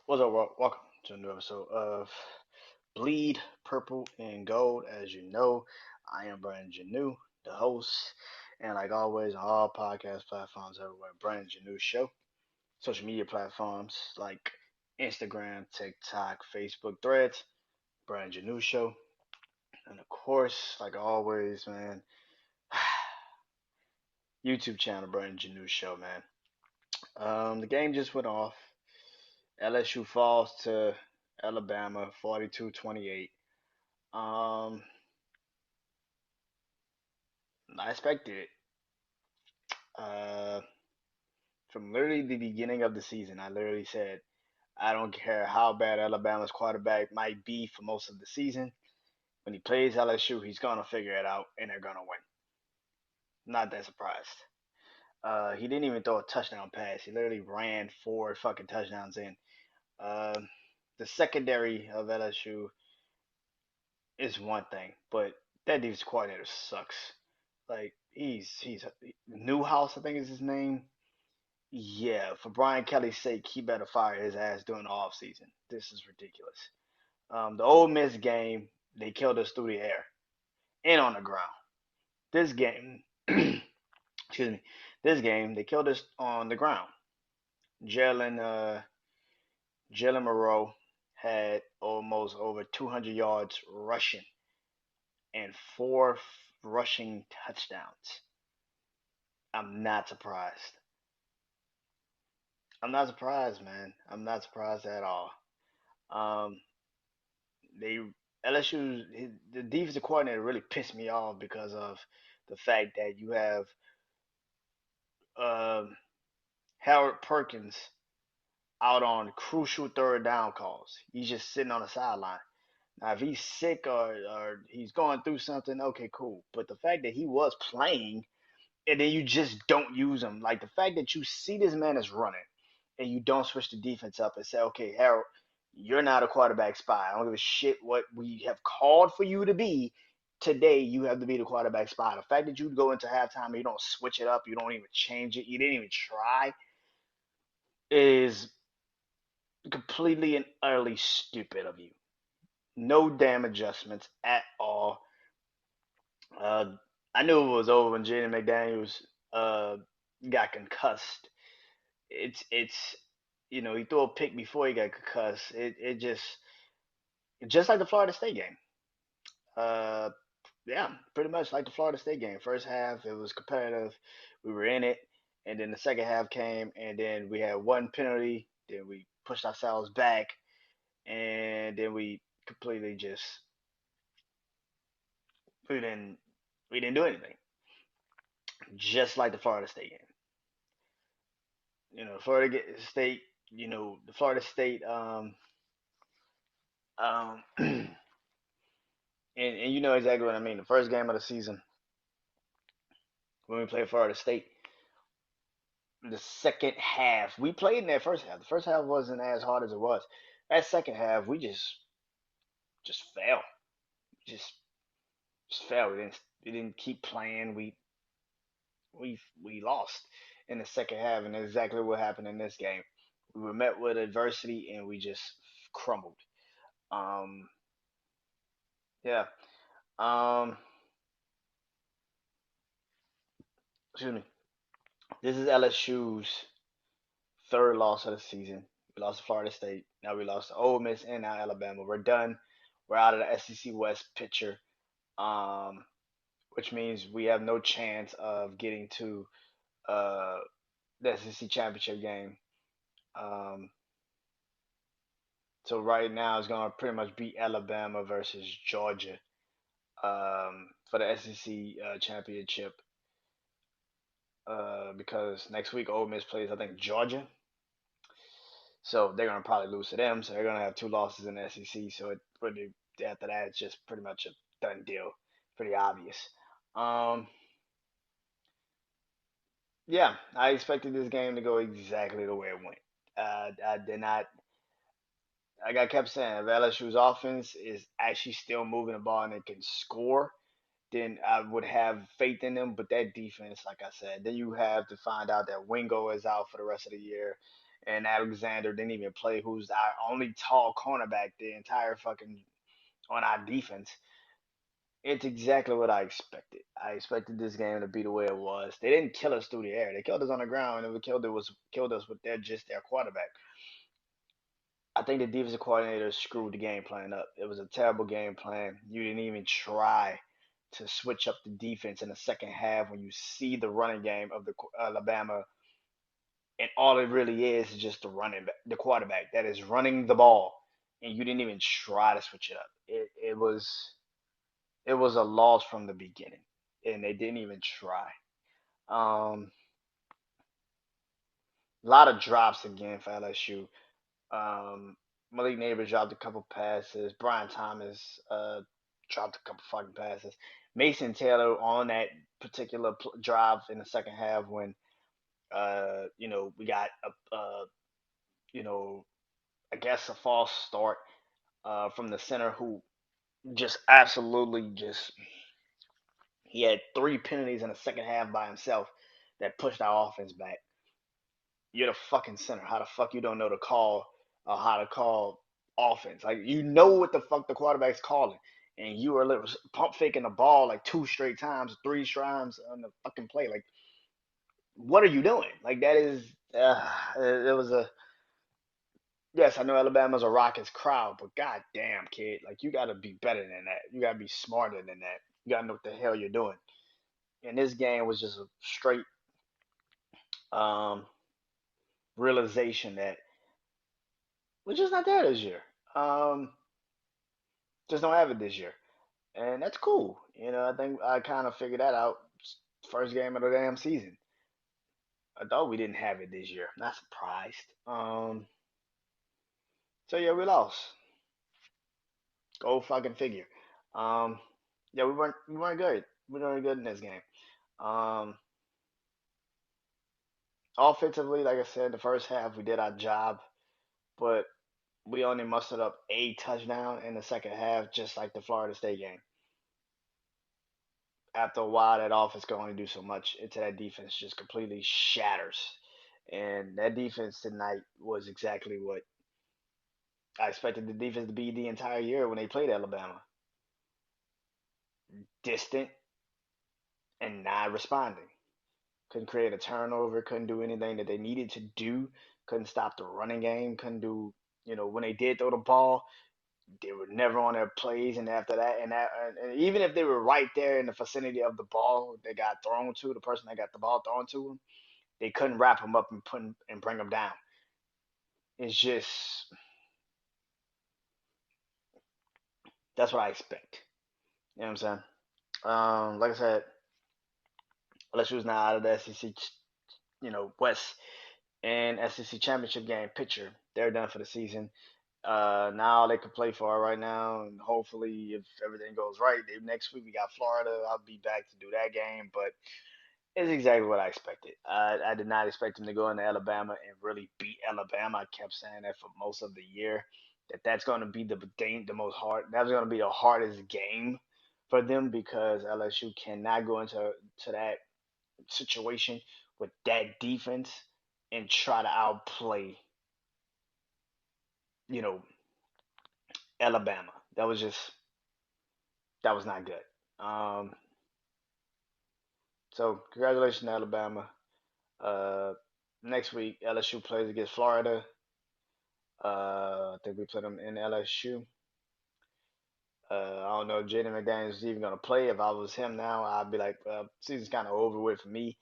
What's up, welcome to a new episode of Bleed Purple and Gold. As you know, I am Brandon Janeau, the host, and like always, on all podcast platforms everywhere, Brandon Janeau Show. Social media platforms like Instagram, TikTok, Facebook, Threads, Brandon Janeau Show, and of course, like always, man, YouTube channel, Brandon Janeau Show, man. The game just went off. LSU falls to Alabama 42-28. Um, I expected it. Uh, from literally the beginning of the season, I literally said, I don't care how bad Alabama's quarterback might be for most of the season. When he plays LSU, he's gonna figure it out, and they're gonna win. Not that surprised. He didn't even throw a touchdown pass. He literally ran four fucking touchdowns in. Uh, the secondary of LSU is one thing, but that defense coordinator sucks. Like he's Newhouse, I think is his name. Yeah, for Brian Kelly's sake, he better fire his ass during the off season. This is ridiculous. The Ole Miss game, they killed us through the air and on the ground. This game, excuse me, this game they killed us on the ground. Jalen Jalen Moreau had almost over 200 yards rushing and four rushing touchdowns. I'm not surprised. I'm not surprised, man. I'm not surprised at all. Um, they LSU the defensive coordinator really pissed me off because of the fact that you have um, Howard Perkins out on crucial third down calls. He's just sitting on the sideline. Now, if he's sick or he's going through something, okay, cool. But the fact that he was playing and then you just don't use him, like the fact that you see this man is running and you don't switch the defense up and say, okay, Harold, you're not a quarterback spy. I don't give a shit what we have called for you to be. Today, you have to be the quarterback spy. The fact that you go into halftime and you don't switch it up, you don't even change it, you didn't even try, is completely and utterly stupid of you. No damn adjustments at all. Uh, I knew it was over when Jaden McDaniels uh, got concussed. It's he threw a pick before he got concussed. It just like the Florida State game. Uh, yeah, pretty much like the Florida State game. First half it was competitive, we were in it, and then the second half came, and then we had one penalty. Then we pushed ourselves back, and then we completely just we didn't we didn't do anything. Just like the Florida State game. Florida State. The Florida State. And you know exactly what I mean. The first game of the season when we played Florida State, the second half we played in that first half. The first half wasn't as hard as it was. That second half we just fell. Just just fell. We didn't keep playing. We lost in the second half, and that's exactly what happened in this game. We were met with adversity and we just crumbled. Um, yeah. Um, excuse me. This is LSU's third loss of the season. We lost to Florida State. Now we lost to Ole Miss and now Alabama. We're done. We're out of the SEC West picture, um, which means we have no chance of getting to uh, the SEC championship game. Um, so right now it's gonna pretty much be Alabama versus Georgia for the SEC championship. Because next week Ole Miss plays, I think, Georgia. So they're gonna probably lose to them. So they're gonna have two losses in the SEC. So it pretty after that it's just pretty much a done deal. Pretty obvious. Um, yeah, I expected this game to go exactly the way it went. I did not. Like I kept saying, if LSU's offense is actually still moving the ball and it can score, then I would have faith in them. But that defense, like I said, then you have to find out that Wingo is out for the rest of the year, and Alexander didn't even play, who's our only tall cornerback the entire fucking on our defense. It's exactly what I expected. I expected this game to be the way it was. They didn't kill us through the air. They killed us on the ground, and killed us with their quarterback. I think the defensive coordinator screwed the game plan up. It was a terrible game plan. You didn't even try to switch up the defense in the second half when you see the running game of the Alabama, and all it really is just the quarterback that is running the ball, and you didn't even try to switch it up. It was a loss from the beginning, and they didn't even try. A lot of drops again for LSU. Malik Neighbors dropped a couple passes. Brian Thomas dropped a couple fucking passes. Mason Taylor on that particular drive in the second half when we got you know I guess a false start from the center who just absolutely just he had three penalties in the second half by himself that pushed our offense back. You're the fucking center. How the fuck you don't know to call how to call offense? Like you know what the fuck the quarterback's calling, and you are pump faking the ball like two straight times, three times on the fucking play. Like what are you doing? Like that is it was a yes. I know Alabama's a Rockets crowd, but god damn kid, like you got to be better than that. You got to be smarter than that. You got to know what the hell you're doing. And this game was just a straight um, realization that we're just not there this year. Um, just don't have it this year, and that's cool. I think I kind of figured that out first game of the damn season. I thought we didn't have it this year. Not surprised. So yeah, we lost. Go fucking figure. Um, yeah, we weren't good. We weren't good in this game. Um, Offensively, like I said, the first half we did our job, but we only mustered up a touchdown in the second half, just like the Florida State game. After a while, that offense can only do so much until that defense just completely shatters. And that defense tonight was exactly what I expected the defense to be the entire year when they played Alabama. Distant and not responding. Couldn't create a turnover, couldn't do anything that they needed to do, couldn't stop the running game, couldn't do, when they did throw the ball, they were never on their plays. And after that, and even if they were right there in the vicinity of the ball they got thrown to, the person that got the ball thrown to them, they couldn't wrap them up and bring them down. It's just that's what I expect. You know what I'm saying? Like I said, LSU's now out of the SEC, West and SEC championship game picture. They're done for the season. Now they can play for it right now, and hopefully, if everything goes right, next week we got Florida. I'll be back to do that game, but it's exactly what I expected. I did not expect them to go into Alabama and really beat Alabama. I kept saying that for most of the year. That's going to be the most hard. That's going to be the hardest game for them because LSU cannot go into that situation with that defense and try to outplay, you know, Alabama. That was not good. Um, so congratulations to Alabama. Uh, Next week LSU plays against Florida. I think we play them in LSU. I don't know if Jaden McDaniels is even gonna play. If I was him now, I'd be like, season's kind of over with for me.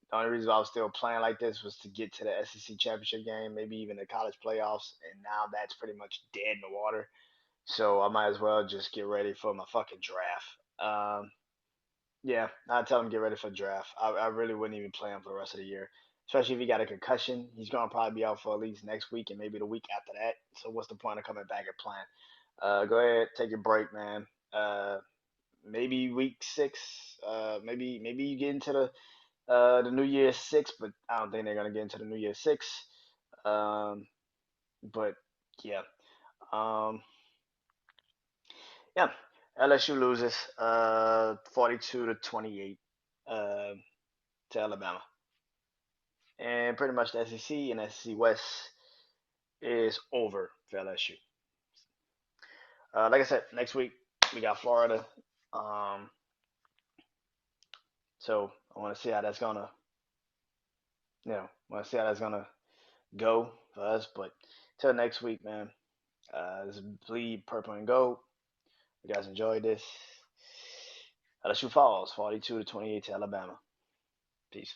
The only reason I was still playing like this was to get to the SEC championship game, maybe even the college playoffs, and now that's pretty much dead in the water. So I might as well just get ready for my fucking draft. Yeah, I'd tell him get ready for draft. I really wouldn't even play him for the rest of the year, especially if he got a concussion. He's gonna probably be out for at least next week and maybe the week after that. So what's the point of coming back and playing? Go ahead, take your break, man. Maybe week 6. Maybe you get into the New Year's 6, but I don't think they're gonna get into the New Year's 6. Um, but yeah, um, yeah. LSU loses 42-28 uh, to Alabama. And pretty much the SEC and SEC West is over for LSU. Like I said, next week we got Florida. Um, so I want to see how that's gonna, want to see how that's gonna go for us. But till next week, man. This is Bleed Purple and Gold. You guys enjoyed this. LSU Falls, 42-28 to Alabama. Peace.